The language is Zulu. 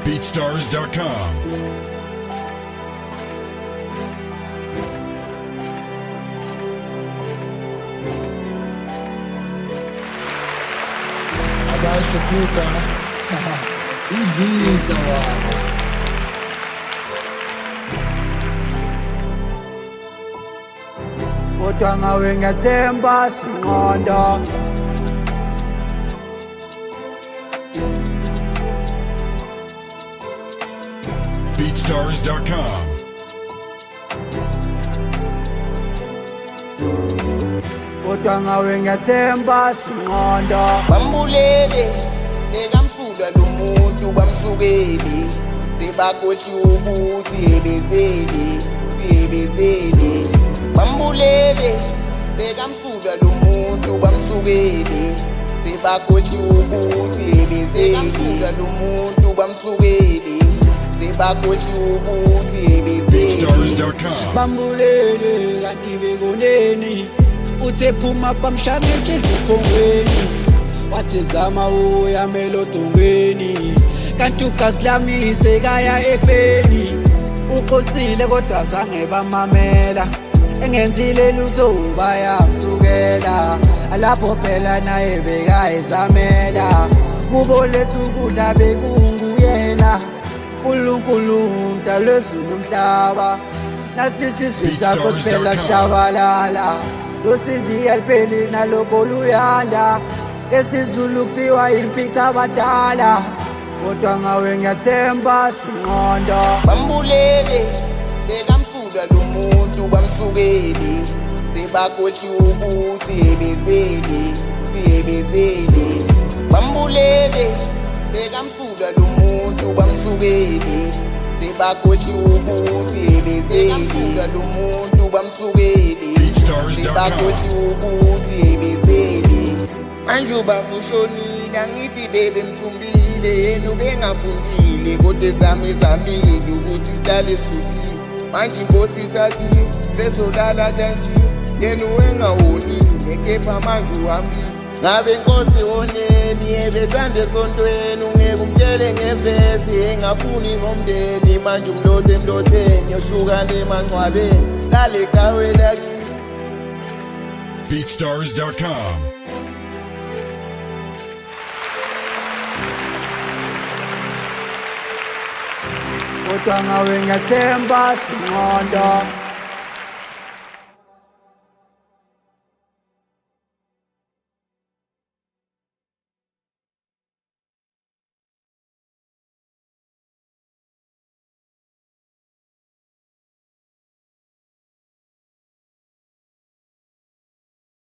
BeatStars.com. Abashtukuka izisa wabo kodwa ngawe ngiyathemba sinqondo BeatStars.com. kodwa ngawe ngiyathemba sinqondo bambulele bekamfula lo muntu bamsukeli bebakohla ukuthi ebezeli bambulele bekamfula lo muntu bamsukeli bebakohla ukuthi ebezeli lo muntu bamsukeli bebakohla ukuthi ebezeli BeatStars.com. bambulele kanti bekoneni uthe phuma bamshangeje eziphongweni wathi zama uya melodongweni kanti ugazi lami sekaya ekufeni uqolisile kodwa zange bamamela engenzile lutho bayamsukela lapho phela naye bekayizamela kubo lethu kudla bekunguyena uNkulunkulu mdali wezulu nomhlaba nasisizwe sakho siphela shabalala losizi yalpheli nalokho luyanda esizulu kuthiwa impika abadala kodwa ngawe ngiyathemba sinqondo bambulele bekamfula lo muntu bamsukeli bebakohla ukuthi ebezeli bambulele bekamfula lo muntu bamsukeli bebakohla ukuthi ebezeli lo muntu bamsukeli bebakohla ukuthi ebezeli manje ubafushonile angithi bebe mthumbile yena ubengafundile kodwa ezamile ukuthi sihlale sifuthile manje inkosi ithathi bezolala kanje yena uwengawonile kepha manje uhambile ngabe inkosi woneni ebethanda esontweni ungeke umtshele ngevesi engafuni ngomndeni manje emlotheni yohlukana emangcwabeni lale gawe lakini BeatStars.com. kodwa ngawe ngiyathemba sinqondo